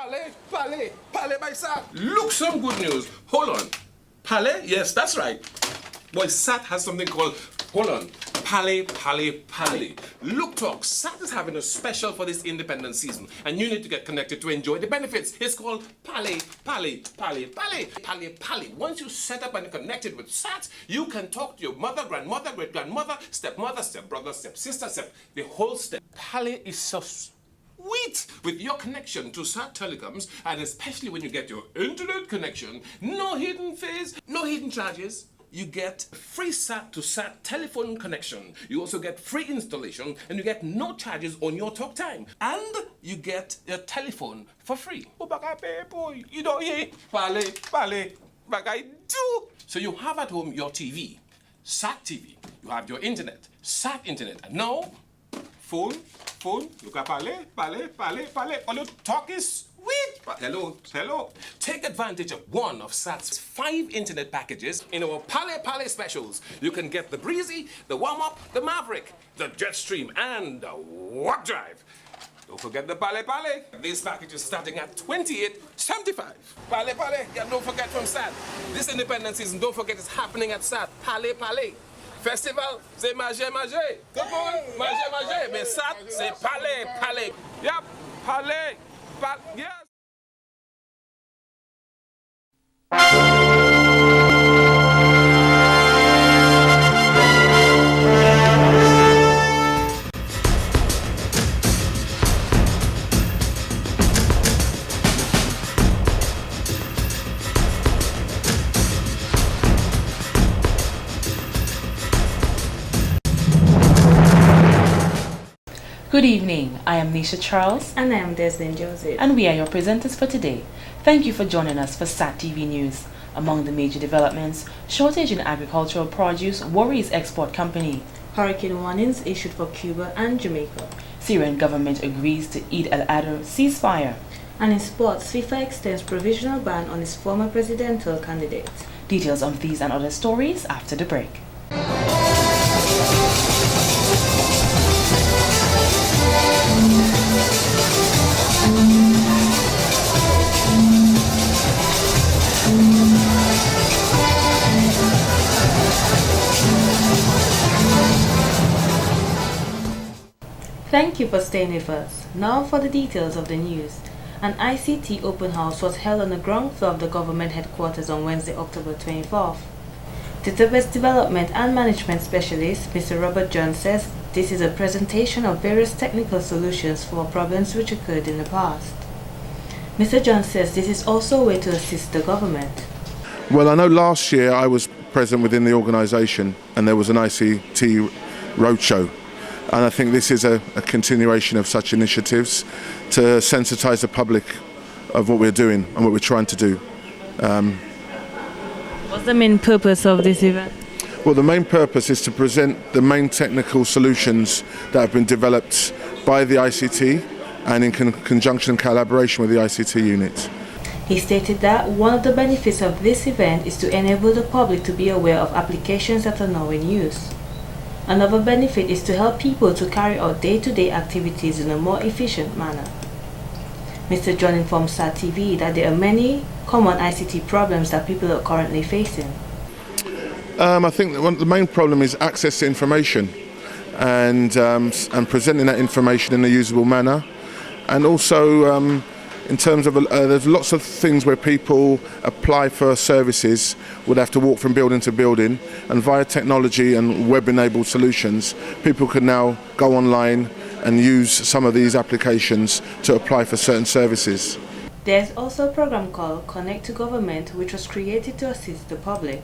Pale, my SAT. Look, some good news. Hold on. Pale? Yes, that's right. Boy, SAT has something called, hold on, Pale. Look, talk, SAT is having a special for this independence season, and you need to get connected to enjoy the benefits. It's called Pale. Once you set up and connected with SAT, you can talk to your mother, grandmother, great-grandmother, stepmother, stepbrother, stepsister, the whole step. Pale is so sweet with your connection to SAT telecoms, and especially when you get your internet connection, no hidden fees, no hidden charges. You get free SAT to SAT telephone connection. You also get free installation, and you get no charges on your talk time. And you get your telephone for free. Oh, baka pay boy, you know ye. Pale, baka do. So you have at home your TV, SAT TV. You have your internet, SAT internet. And now, phone. Look at pale. All you talk is sweet. Hello. Take advantage of one of SAT's 5 internet packages in our Pale specials. You can get the Breezy, the Warm-Up, the Maverick, the Jetstream, and the Warp Drive. Don't forget the Pale. These packages starting at $28.75. Pale. Yeah, don't forget from SAT. This independence season, don't forget it's happening at SAT. Pale. Festival, c'est manger. Tout le monde, manger. Mais SAT, c'est Pale. Yep, Pale. Yes. Good evening, I am Nisha Charles. And I am Desmond Joseph. And we are your presenters for today. Thank you for joining us for SAT TV News. Among the major developments, shortage in agricultural produce worries export company. Hurricane warnings issued for Cuba and Jamaica. Syrian government agrees to Eid al-Adha ceasefire. And in sports, FIFA extends provisional ban on its former presidential candidate. Details of these and other stories after the break. Thank you for staying with us. Now for the details of the news. An ICT open house was held on the ground floor of the government headquarters on Wednesday, October 24th. Database Development and Management Specialist, Mr. Robert John says this is a presentation of various technical solutions for problems which occurred in the past. Mr. John says this is also a way to assist the government. Well, I know last year I was present within the organisation and there was an ICT roadshow. And I think this is a continuation of such initiatives to sensitise the public of what we're doing and what we're trying to do. What's the main purpose of this event? Well, the main purpose is to present the main technical solutions that have been developed by the ICT and in conjunction and collaboration with the ICT unit. He stated that one of the benefits of this event is to enable the public to be aware of applications that are now in use. Another benefit is to help people to carry out day-to-day activities in a more efficient manner. Mr. John informed SAT TV that there are many common ICT problems that people are currently facing. I think that the main problem is access to information and presenting that information in a usable manner. And also in terms of, there's lots of things where people apply for services would have to walk from building to building, and via technology and web-enabled solutions, people can now go online and use some of these applications to apply for certain services. There's also a program called Connect to Government, which was created to assist the public.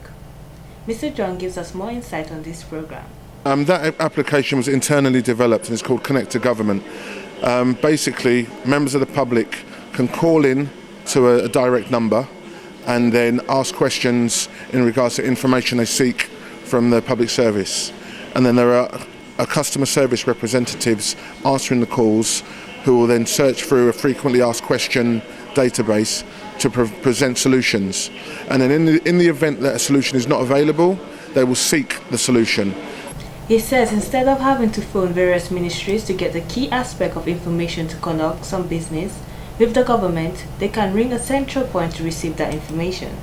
Mr. John gives us more insight on this program. That application was internally developed and it's called Connect to Government. Basically, members of the public can call in to a direct number and then ask questions in regards to information they seek from the public service. And then there are customer service representatives answering the calls who will then search through a frequently asked question database to present solutions. And then in the event that a solution is not available, they will seek the solution. He says instead of having to phone various ministries to get the key aspect of information to conduct some business, with the government, they can ring a central point to receive that information.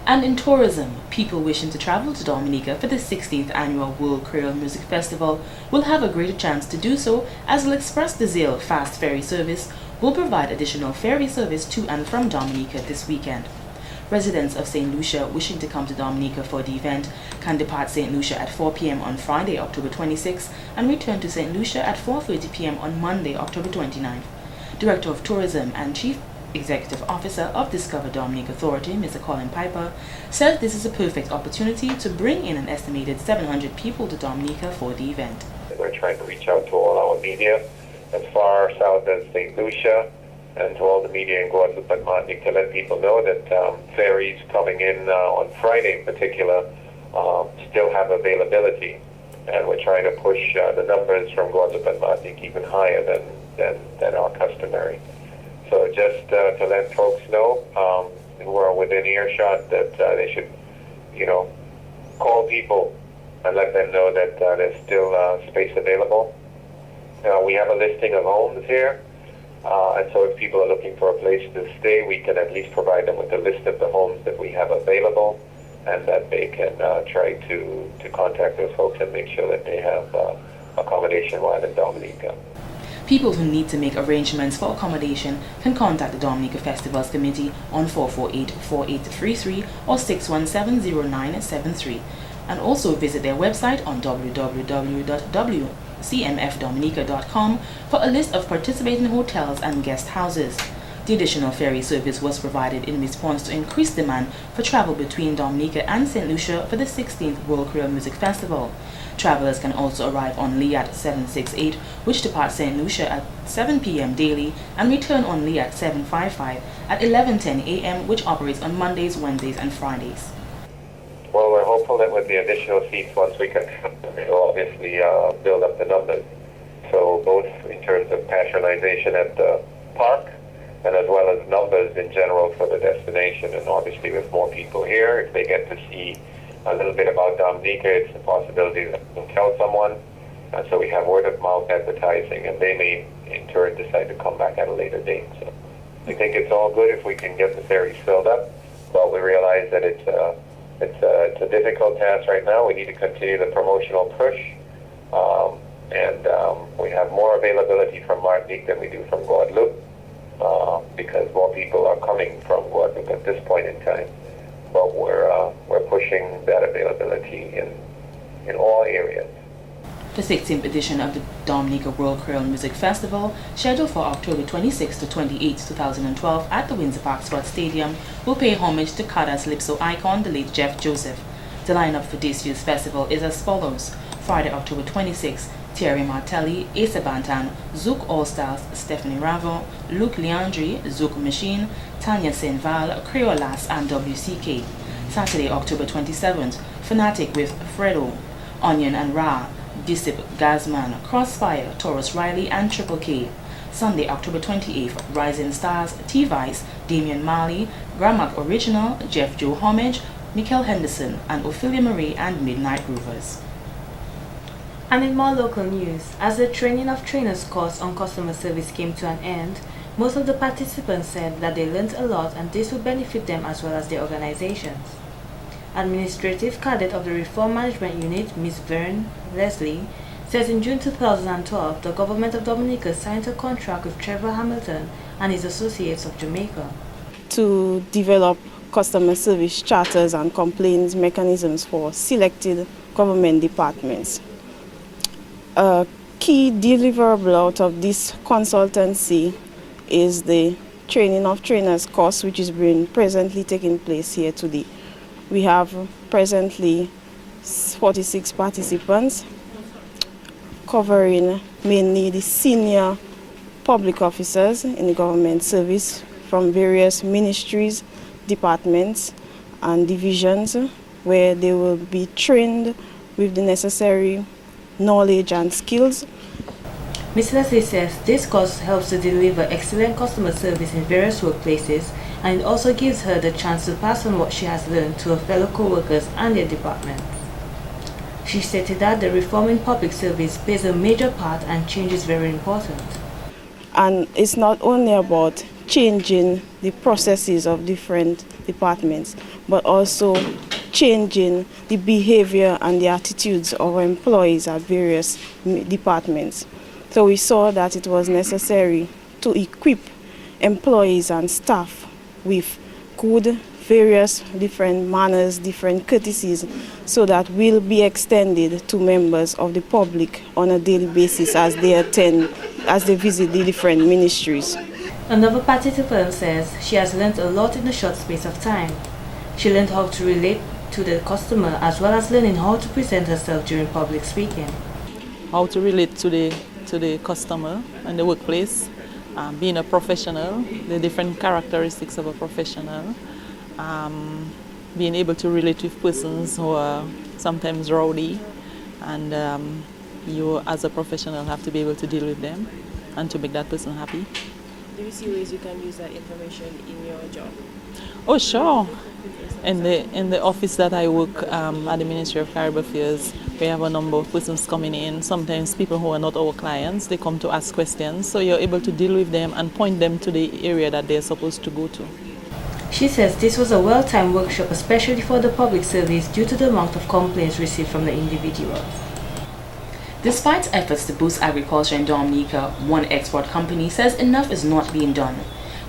And in tourism, people wishing to travel to Dominica for the 16th Annual World Creole Music Festival will have a greater chance to do so, as L'Express des Îles Fast Ferry Service will provide additional ferry service to and from Dominica this weekend. Residents of St. Lucia wishing to come to Dominica for the event can depart St. Lucia at 4 p.m. on Friday, October 26th, and return to St. Lucia at 4:30 p.m. on Monday, October 29th. Director of Tourism and Chief Executive Officer of Discover Dominica Authority, Mr. Colin Piper, says this is a perfect opportunity to bring in an estimated 700 people to Dominica for the event. We're trying to reach out to all our media as far south as St. Lucia and to all the media in Guadeloupe and Martinique to let people know that ferries coming in on Friday in particular still have availability. And we're trying to push the numbers from Guadeloupe and Martinique even higher than our customary. So just to let folks know who are within earshot that they should, call people and let them know that there's still space available. We have a listing of homes here, and so if people are looking for a place to stay, we can at least provide them with a list of the homes that we have available, and that they can try to contact those folks and make sure that they have accommodation while in Dominica. People who need to make arrangements for accommodation can contact the Dominica Festivals Committee on 448-4833 or 617-0973, and also visit their website on www.cmfdominica.com for a list of participating hotels and guest houses. The additional ferry service was provided in response to increased demand for travel between Dominica and St. Lucia for the 16th World Creole Music Festival. Travelers can also arrive on Liat 768, which departs St. Lucia at 7 p.m. daily, and return on Liat 755 at 11:10 a.m., which operates on Mondays, Wednesdays, and Fridays. Well, we're hopeful that with the additional seats, once we can, it'll obviously build up the numbers. So both in terms of patronization at the park, and as well as numbers in general for the destination. And obviously with more people here, if they get to see a little bit about Dominica, it's a possibility that they'll tell someone. And so we have word of mouth advertising, and they may in turn decide to come back at a later date. So I think it's all good if we can get the ferries filled up, but we realize that it's a difficult task right now. We need to continue the promotional push. We have more availability from Martinique than we do from Guadeloupe, because more people are coming from Guadeloupe at this point in time. But we're pushing that availability in all areas. The 16th edition of the Dominica World Creole Music Festival, scheduled for October 26 to 28, 2012 at the Windsor Park Sports Stadium, will pay homage to Kada's Calypso icon, the late Jeff Joseph. The lineup for this year's festival is as follows: Friday, October 26, Thierry Martelli, Asa Bantan, Zouk All-Stars, Stephanie Ravo, Luc Leandri, Zouk Machine, Tanya Saint-Val, Creolas, and WCK. Saturday, October 27th, Fanatic with Fredo, Onion and Ra, Disip Gazman, Crossfire, Taurus Riley, and Triple K. Sunday, October 28th, Rising Stars, T-Vice, Damian Marley, Gramak Original, Jeff Joe Homage, Mikel Henderson, and Ophelia Marie and Midnight Groovers. And in more local news, as the Training of Trainers course on customer service came to an end, most of the participants said that they learned a lot and this would benefit them as well as their organizations. Administrative Cadet of the Reform Management Unit, Ms. Vern Leslie, says in June 2012, the government of Dominica signed a contract with Trevor Hamilton and his associates of Jamaica to develop customer service charters and complaints mechanisms for selected government departments. A key deliverable out of this consultancy is the Training of Trainers course, which is presently taking place here today. We have presently 46 participants covering mainly the senior public officers in the government service from various ministries, departments and divisions, where they will be trained with the necessary knowledge and skills. Ms. Leslie says this course helps to deliver excellent customer service in various workplaces, and it also gives her the chance to pass on what she has learned to her fellow co-workers and their departments. She stated that the reform in public service plays a major part and change is very important. And it's not only about changing the processes of different departments, but also changing the behavior and the attitudes of our employees at various departments. So we saw that it was necessary to equip employees and staff with good various different manners, different courtesies, so that will be extended to members of the public on a daily basis as they visit the different ministries. Another participant says she has learned a lot in a short space of time. She learned how to relate to the customer as well as learning how to present herself during public speaking. How to relate to the customer and the workplace, being a professional, the different characteristics of a professional, being able to relate with persons who are sometimes rowdy, and you as a professional have to be able to deal with them and to make that person happy. Do you see ways you can use that information in your job? Oh, sure. In the office that I work at the Ministry of Caribbean Affairs, we have a number of persons coming in. Sometimes people who are not our clients, they come to ask questions. So you're able to deal with them and point them to the area that they're supposed to go to. She says this was a well-timed workshop, especially for the public service, due to the amount of complaints received from the individuals. Despite efforts to boost agriculture in Dominica, one export company says enough is not being done.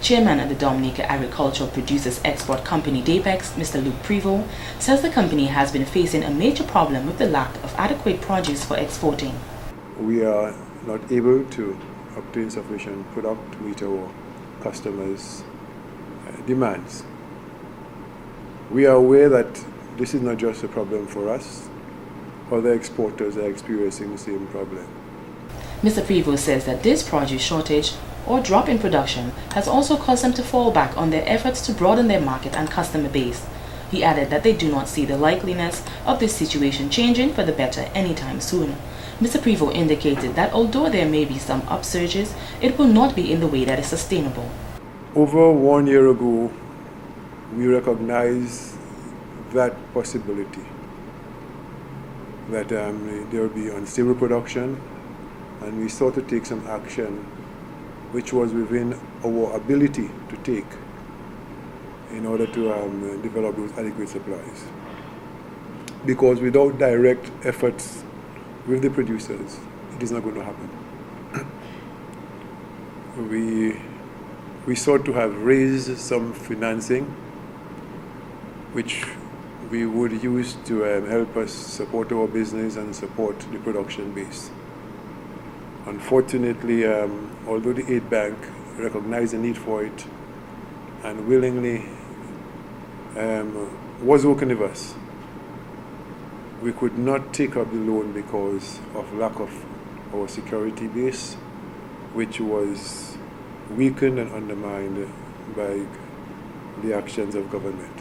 Chairman of the Dominica Agricultural Producers Export Company DAPEX, Mr. Luke Prevost, says the company has been facing a major problem with the lack of adequate produce for exporting. We are not able to obtain sufficient product to meet our customers' demands. We are aware that this is not just a problem for us. Other exporters are experiencing the same problem. Mr. Prevost says that this produce shortage or drop in production has also caused them to fall back on their efforts to broaden their market and customer base. He added that they do not see the likeliness of this situation changing for the better anytime soon. Mr. Prevost indicated that although there may be some upsurges, it will not be in the way that is sustainable. Over 1 year ago, we recognized that possibility, that there will be unstable production, and we sought to take some action which was within our ability to take in order to develop those adequate supplies. Because without direct efforts with the producers, it is not going to happen. We sought to have raised some financing which we would use to help us support our business and support the production base. Unfortunately, although the aid bank recognized the need for it and willingly was working with us, we could not take up the loan because of lack of our security base, which was weakened and undermined by the actions of government.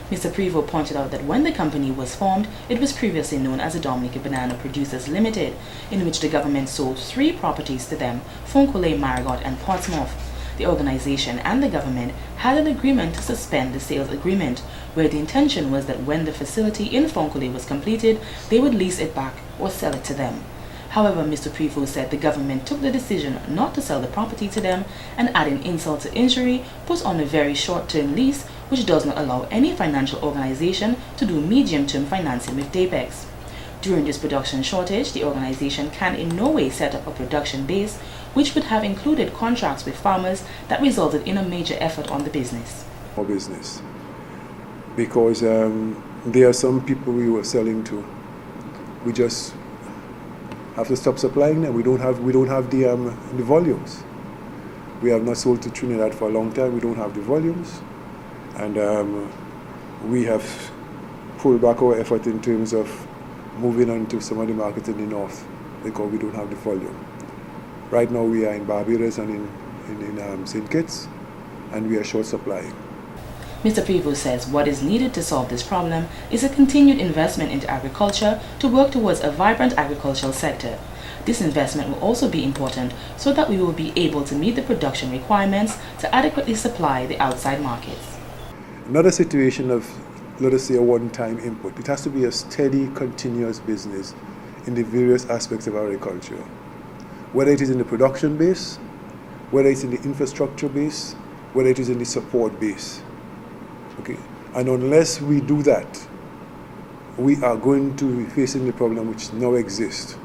Mr. Prevost pointed out that when the company was formed, it was previously known as the Dominica Banana Producers Limited, in which the government sold 3 properties to them, Fonkole, Marigot, and Portsmouth. The organization and the government had an agreement to suspend the sales agreement, where the intention was that when the facility in Fonkole was completed, they would lease it back or sell it to them. However, Mr. Prevost said the government took the decision not to sell the property to them, and adding insult to injury, put on a very short-term lease which does not allow any financial organization to do medium-term financing with DAPEX. During this production shortage, the organization can in no way set up a production base which would have included contracts with farmers that resulted in a major effort on the business. Our business. Because there are some people we were selling to. We just have to stop supplying them. We don't have the volumes. We have not sold to Trinidad for a long time. We don't have the volumes. And we have pulled back our effort in terms of moving on to some of the markets in the north because we don't have the volume. Right now we are in Barbados and in St. Kitts, and we are short supplying. Mr. Prevost says what is needed to solve this problem is a continued investment into agriculture to work towards a vibrant agricultural sector. This investment will also be important so that we will be able to meet the production requirements to adequately supply the outside markets. Not a situation of, let us say, a one-time input. It has to be a steady, continuous business in the various aspects of agriculture, whether it is in the production base, whether it's in the infrastructure base, whether it is in the support base. Okay? And unless we do that, we are going to be facing the problem which now exists.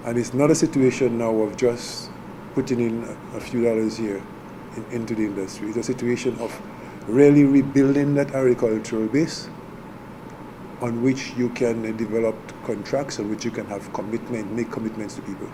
And it's not a situation now of just putting in a few dollars here into the industry. It's a situation of really rebuilding that agricultural base on which you can develop contracts, on which you can have make commitments to people.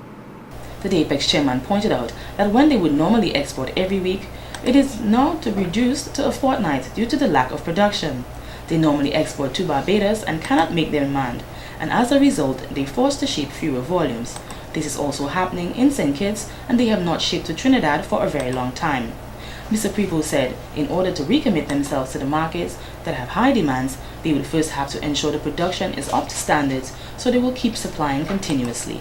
The DAPEX chairman pointed out that when they would normally export every week, it is now reduced to a fortnight due to the lack of production. They normally export to Barbados and cannot make their demand, and as a result, they forced to ship fewer volumes. This is also happening in St. Kitts, and they have not shipped to Trinidad for a very long time. Mr. Prevost said in order to recommit themselves to the markets that have high demands, they would first have to ensure the production is up to standards, so they will keep supplying continuously.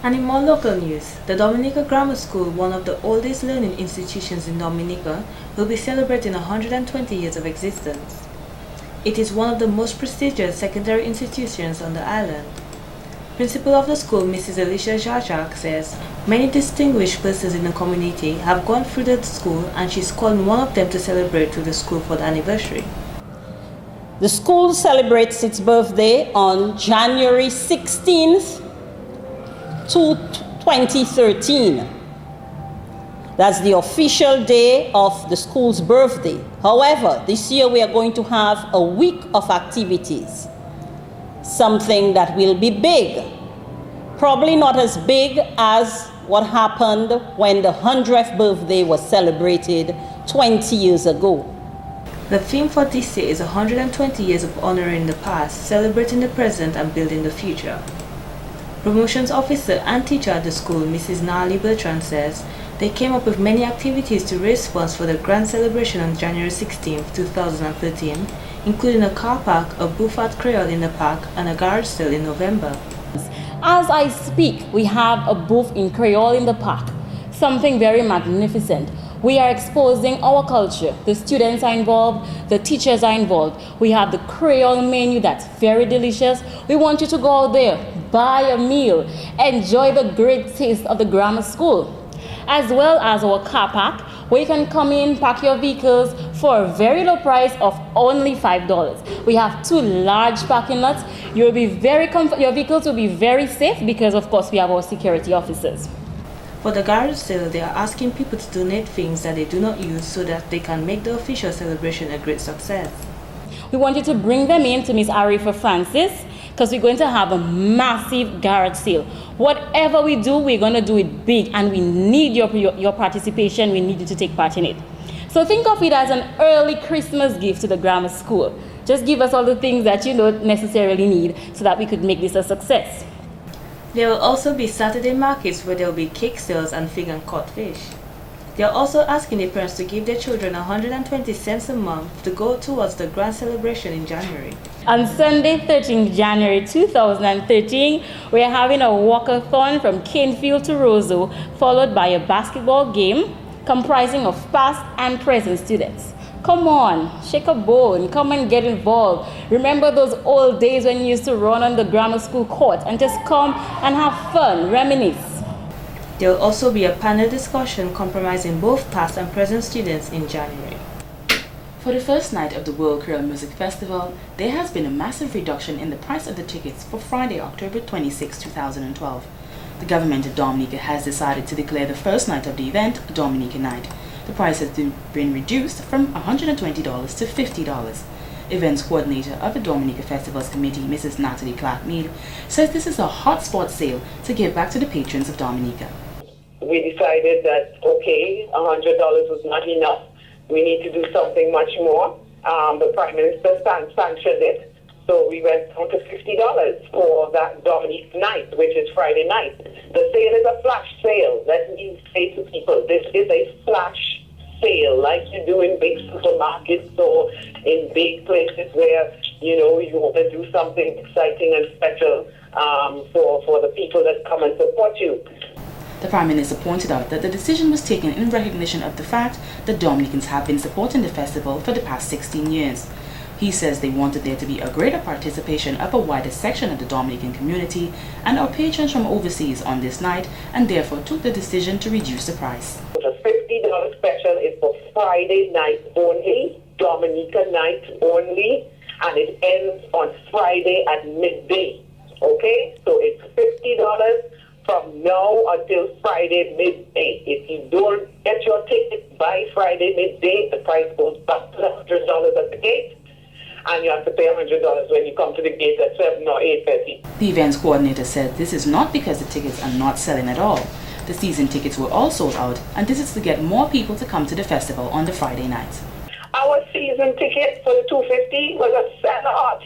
And in more local news, the Dominica Grammar School, one of the oldest learning institutions in Dominica, will be celebrating 120 years of existence. It is one of the most prestigious secondary institutions on the island. Principal of the school, Mrs. Alicia Jajak, says many distinguished persons in the community have gone through the school, and she's calling one of them to celebrate with the school for the anniversary. The school celebrates its birthday on January 16th to 2013. That's the official day of the school's birthday. However, this year we are going to have a week of activities. Something that will be big. Probably not as big as what happened when the 100th birthday was celebrated 20 years ago. The theme for this year is 120 years of honoring the past, celebrating the present and building the future. Promotions officer and teacher at the school, Mrs. Nali Bertrand, says they came up with many activities to raise funds for the grand celebration on January 16, 2013, including a car park, a booth at Creole in the park, and a garage sale in November. As I speak, we have a booth in Creole in the park, something very magnificent. We are exposing our culture. The students are involved, the teachers are involved. We have the Creole menu that's very delicious. We want you to go out there, buy a meal, enjoy the great taste of the grammar school, as well as our car park, where you can come in, park your vehicles for a very low price of only $5. We have 2 large parking lots. Your vehicles will be very safe because, of course, we have our security officers. For the garage sale, they are asking people to donate things that they do not use so that they can make the official celebration a great success. We want you to bring them in to Miss Arifa Francis, because we're going to have a massive garage sale. Whatever we do, we're going to do it big, and we need your participation. We need you to take part in it. So think of it as an early Christmas gift to the grammar school. Just give us all the things that you don't necessarily need so that we could make this a success. There will also be Saturday markets where there will be cake sales and fig and cod fish. They are also asking the parents to give their children 120 cents a month to go towards the grand celebration in January. On Sunday, 13th January 2013, we are having a walkathon from Canefield to Roseau, followed by a basketball game comprising of past and present students. Come on, shake a bone, come and get involved. Remember those old days when you used to run on the grammar school court and just come and have fun, reminisce. There will also be a panel discussion comprising both past and present students in January. For the first night of the World Creole Music Festival, there has been a massive reduction in the price of the tickets for Friday, October 26, 2012. The government of Dominica has decided to declare the first night of the event Dominica Night. The price has been reduced from $120 to $50. Events coordinator of the Dominica Festivals Committee, Mrs. Natalie Clark-Mead, says this is a hotspot sale to give back to the patrons of Dominica. We decided that, okay, $100 was not enough. We need to do something much more. The Prime Minister sanctioned it. So we went down to $50 for that Dominique night, which is Friday night. The sale is a flash sale. Let me say to people, this is a flash sale like you do in big supermarkets or in big places where, you want to do something exciting and special for the people that come and support you. The Prime Minister pointed out that the decision was taken in recognition of the fact that Dominicans have been supporting the festival for the past 16 years. He says they wanted there to be a greater participation of a wider section of the Dominican community and our patrons from overseas on this night, and therefore took the decision to reduce the price. The $50 special is for Friday night only, Dominica night only, and it ends on Friday at midday. Okay? So it's $50 from now until Friday midday. If you don't get your ticket by Friday midday, the price goes back to $100 at the gate. And you have to pay $100 when you come to the gate at 7 or 8:30. The events coordinator said this is not because the tickets are not selling at all. The season tickets were all sold out, and this is to get more people to come to the festival on the Friday night. Our season ticket for the $250 was a sell-out.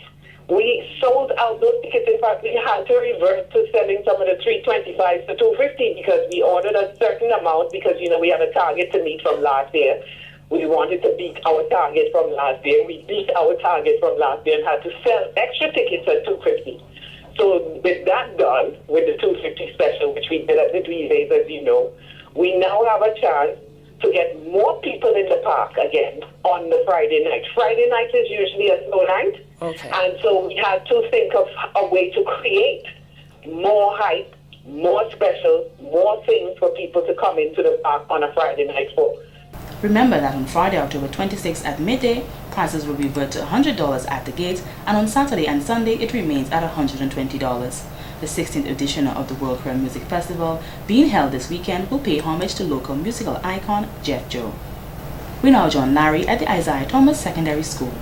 We sold out those tickets. In fact, we had to revert to selling some of the $325s to $250 because we ordered a certain amount because, you know, we have a target to meet from last year. We wanted to beat our target from last year. We beat our target from last year and had to sell extra tickets at $250. So with that done, with the $250 special, which we did at the Dweezes, as you know, we now have a chance to get more people in the park again on the Friday night. Friday night is usually a slow night. Okay. And so we had to think of a way to create more hype, more specials, more things for people to come into the park on a Friday night for. Remember that on Friday, October 26th at midday, prices will revert to $100 at the gate, and on Saturday and Sunday it remains at $120. The 16th edition of the World Creole Music Festival, being held this weekend, will pay homage to local musical icon Jeff Joe. We now join Larry at the Isaiah Thomas Secondary School.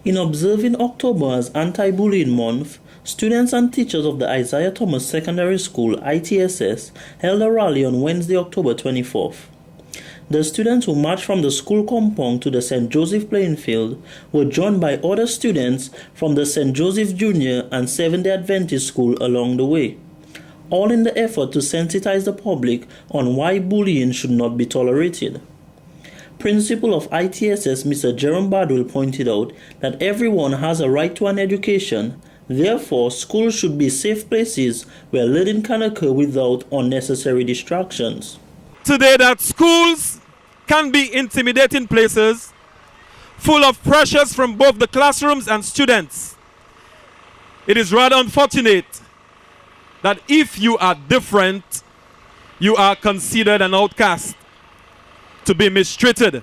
In observing October as Anti-Bullying Month, students and teachers of the Isaiah Thomas Secondary School, ITSS, held a rally on Wednesday, October 24th. The students who marched from the school compound to the St. Joseph playing field were joined by other students from the St. Joseph Junior and Seventh-day Adventist School along the way, all in the effort to sensitize the public on why bullying should not be tolerated. Principal of ITSS, Mr. Jerome Badwell, pointed out that everyone has a right to an education. Therefore, schools should be safe places where learning can occur without unnecessary distractions. Today that schools can be intimidating places full of pressures from both the classrooms and students. It is rather unfortunate that if you are different, you are considered an outcast, to be mistreated.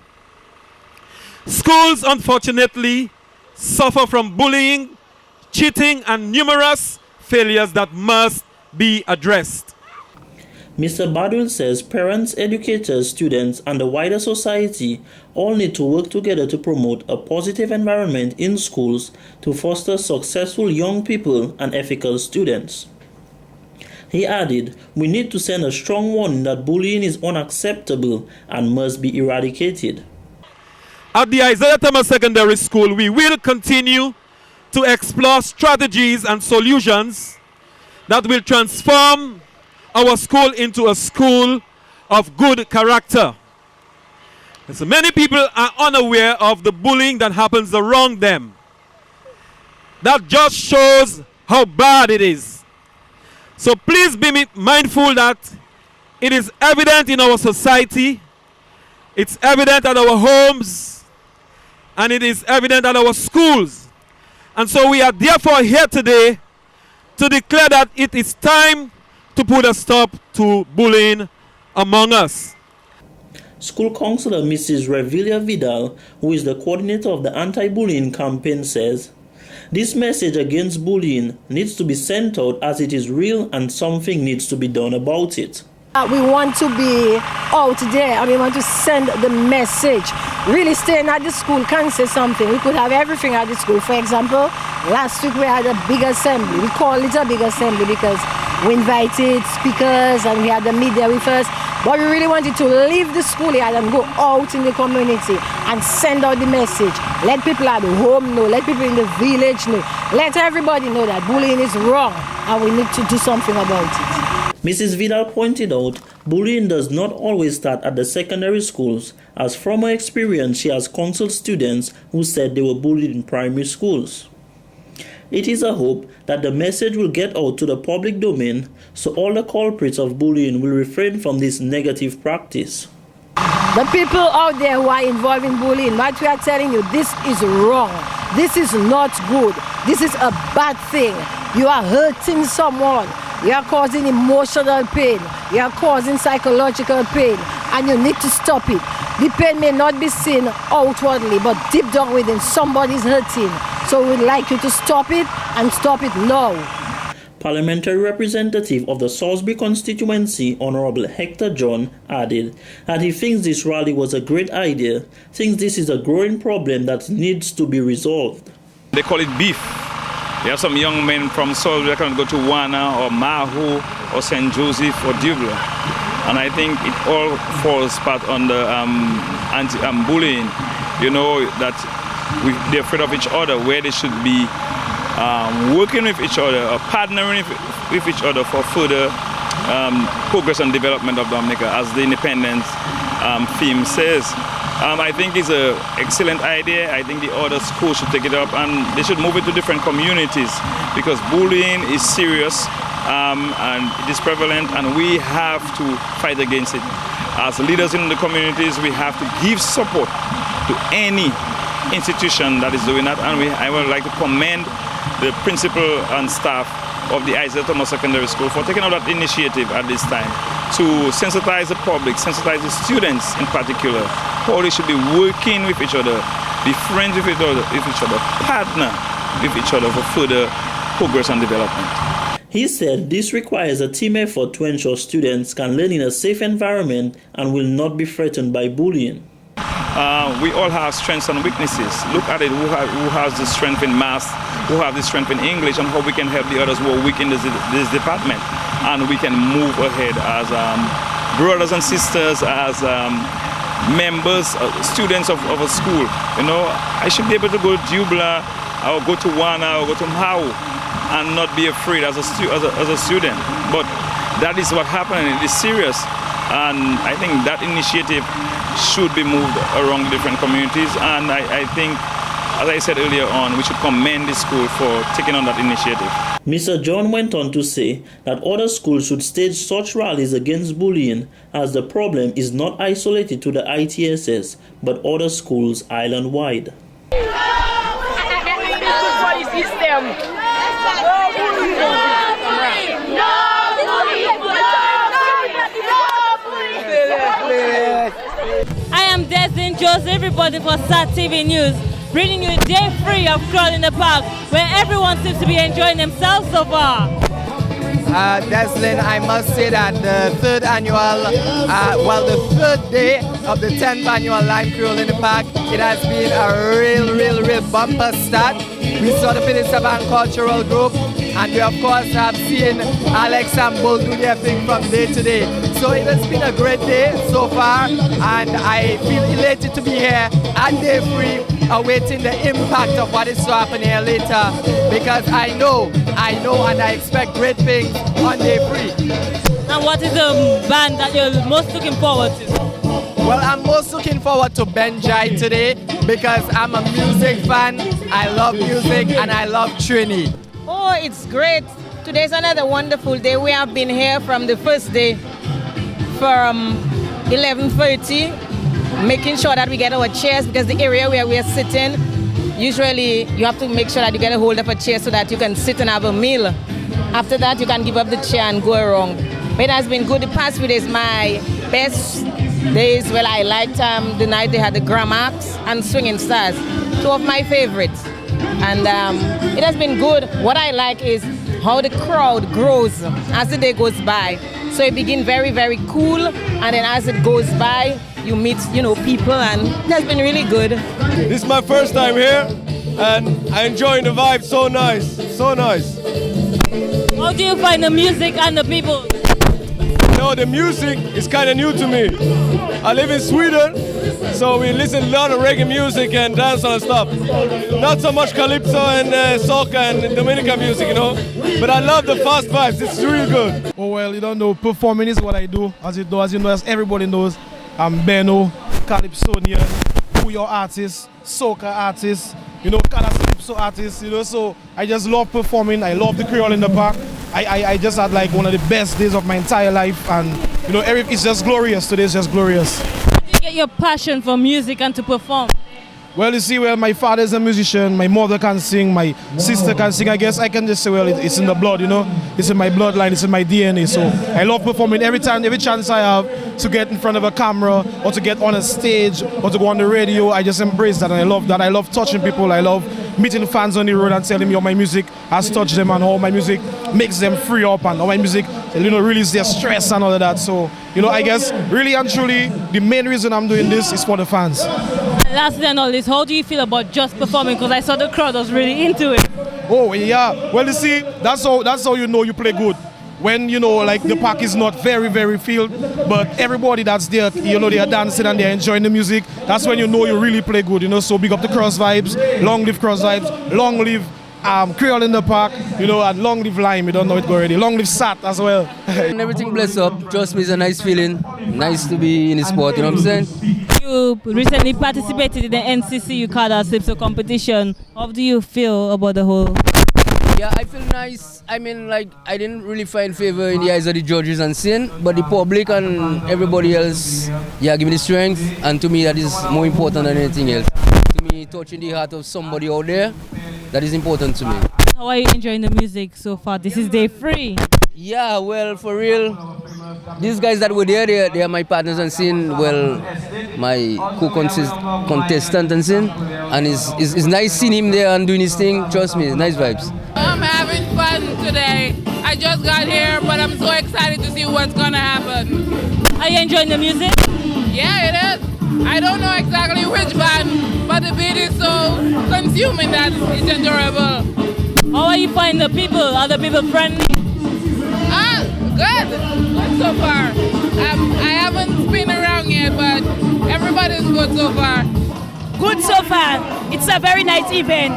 Schools, unfortunately, suffer from bullying, cheating, and numerous failures that must be addressed. Mr. Badwell says parents, educators, students, and the wider society all need to work together to promote a positive environment in schools to foster successful young people and ethical students. He added, "We need to send a strong warning that bullying is unacceptable and must be eradicated." At the Isaiah Thomas Secondary School, we will continue to explore strategies and solutions that will transform our school into a school of good character. And so many people are unaware of the bullying that happens around them. That just shows how bad it is. So please be mindful that it is evident in our society, it's evident at our homes, and it is evident at our schools. And so we are therefore here today to declare that it is time to put a stop to bullying among us. School counselor Mrs. Revilia Vidal, who is the coordinator of the anti-bullying campaign, says, "This message against bullying needs to be sent out as it is real and something needs to be done about it." We want to be out there and we want to send the message. Really staying at the school can say something. We could have everything at the school. For example, last week we had a big assembly. We call it a big assembly because we invited speakers and we had the media with us. But we really wanted to leave the schoolyard and go out in the community and send out the message. Let people at home know, let people in the village know. Let everybody know that bullying is wrong and we need to do something about it. Mrs. Vidal pointed out bullying does not always start at the secondary schools, as from her experience she has counseled students who said they were bullied in primary schools. It is a hope that the message will get out to the public domain so all the culprits of bullying will refrain from this negative practice. The people out there who are involved in bullying, what we are telling you, this is wrong. This is not good. This is a bad thing. You are hurting someone. You are causing emotional pain. You are causing psychological pain. And you need to stop it. The pain may not be seen outwardly, but deep down within, somebody's hurting. So we'd like you to stop it and stop it now. Parliamentary representative of the Salisbury constituency, Honorable Hector John, added that he thinks this rally was a great idea, thinks this is a growing problem that needs to be resolved. They call it beef. You have some young men from Salisbury that can go to Wana or Mahu or St. Joseph or Dubla. And I think it all falls part under bullying. You know, that they're afraid of each other, where they should be working with each other or partnering with each other for further progress and development of Dominica, as the independence theme says. I think it's an excellent idea. I think the other schools should take it up and they should move it to different communities, because bullying is serious and it is prevalent, and we have to fight against it. As leaders in the communities, we have to give support to any institution that is doing that, and I would like to commend the principal and staff of the Isaiah Thomas Secondary School for taking out that initiative at this time to sensitize the public, sensitize the students in particular, how they should be working with each other, be friends with each other, partner with each other for further progress and development. He said this requires a team effort to ensure students can learn in a safe environment and will not be threatened by bullying. We all have strengths and weaknesses. Look at it, who has the strength in math, who have the strength in English, and how we can help the others who are weak in this department. And we can move ahead as brothers and sisters, as members, students of a school. You know, I should be able to go to Dubla or go to Wana or go to Mau and not be afraid as a student. But that is what happened, and it is serious. And I think that initiative should be moved around the different communities, and I think, as I said earlier on, we should commend the school for taking on that initiative. Mr. John went on to say that other schools should stage such rallies against bullying, as the problem is not isolated to the ITSS, but other schools island-wide. I am Desmond Joseph, reporting for SAT TV News, bringing you day 3 of Crawl in the Park, where everyone seems to be enjoying themselves so far. Deslin, I must say that the third day of the 10th annual Lime Crawl in the Park, it has been a real bumper start. We saw the Pinisaban Cultural Group, and we of course have seen Alex and Bull do their thing from day to day. So it has been a great day so far, and I feel elated to be here at day 3, awaiting the impact of what is to happen here later, because I know and I expect great things on day 3. And what is the band that you're most looking forward to? Well, I'm most looking forward to Benjai today, because I'm a music fan, I love music, and I love Trini. Oh, it's great. Today's another wonderful day. We have been here from the first day from 11:30, making sure that we get our chairs, because the area where we are sitting, usually you have to make sure that you get a hold of a chair so that you can sit and have a meal. After that, you can give up the chair and go around. But it has been good. The past few days, my best days, well, I liked the night they had the Gramax and Swinging Stars, 2 of my favorites. And it has been good. What I like is how the crowd grows as the day goes by. So it begins very, very cool, and then as it goes by, you meet, people, and it has been really good. This is my first time here, and I'm enjoying the vibe. So nice, so nice. How do you find the music and the people? No, the music is kind of new to me. I live in Sweden, so we listen to a lot of reggae music and dance and stuff. Not so much calypso and soca and Dominican music, But I love the fast vibes. It's really good. Oh well, performing is what I do. As everybody knows, I'm Benno, calypsonian, Puyo artist, soca artist, calypso artist. So I just love performing. I love the Creole in the Park. I just had like one of the best days of my entire life, and it's just glorious. Today's just glorious. What do you get your passion for music and to perform? Well, you see, my father is a musician, my mother can sing, my sister can sing. I guess I can just say, well, it's in the blood, you know. It's in my bloodline, it's in my DNA. So I love performing every chance I have to get in front of a camera or to get on a stage or to go on the radio. I just embrace that and I love that. I love touching people. I love meeting fans on the road and telling me how my music has touched them and how my music makes them free up and how my music, release their stress and all of that. So, I guess really and truly, the main reason I'm doing this is for the fans. Lastly and all this, how do you feel about just performing? Because I saw the crowd was really into it. Oh yeah, well you see, that's how you know you play good. When like the pack is not very, very filled, but everybody that's there, they are dancing and they're enjoying the music. That's when you know you really play good. So big up the Cross Vibes, long live Cross Vibes, long live Creole in the Park, and long live Lime. You don't know it already. Long live Sat as well. And everything bless up. Trust me, it's a nice feeling. Nice to be in the sport. You know what I'm saying? You recently participated in the NCC Ukada Slipso competition. How do you feel about the whole? Yeah, I feel nice. I mean, like, I didn't really find favor in the eyes of the judges and sin, but the public and everybody else, give me the strength. And to me, that is more important than anything else. To me, touching the heart of somebody out there, that is important to me. How are you enjoying the music so far? This is day 3. Yeah, well, for real, these guys that were there, they are my partners and sin. Well, my co-contestant and sin. And it's nice seeing him there and doing his thing. Trust me, nice vibes. I'm having fun today. I just got here, but I'm so excited to see what's going to happen. Are you enjoying the music? Yeah, it is. I don't know exactly which band, but the beat is so consuming that it's enjoyable. How are you finding the people? Are the people friendly? Good so far. I haven't been around yet, but everybody's good so far. Good so far. It's a very nice event.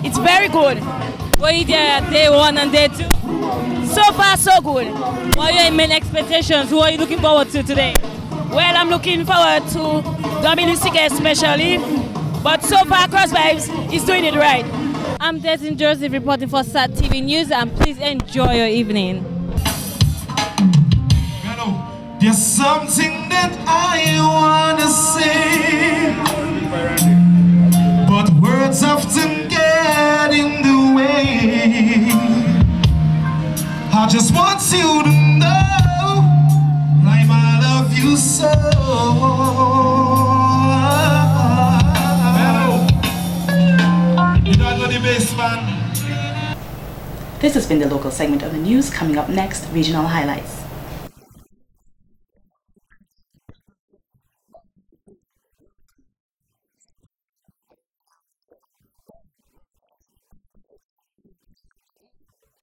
It's very good. Were you there at day 1 and day 2? So far, so good. What are your main expectations? Who are you looking forward to today? Well, I'm looking forward to Dominic especially, but so far Cross Vibes is doing it right. I'm Destin Joseph reporting for SAT TV News, and please enjoy your evening. There's something that I wanna say, but words often get in the way. I just want you to know, like I love you so. You don't know the best man. This has been the local segment of the news. Coming up next, regional highlights.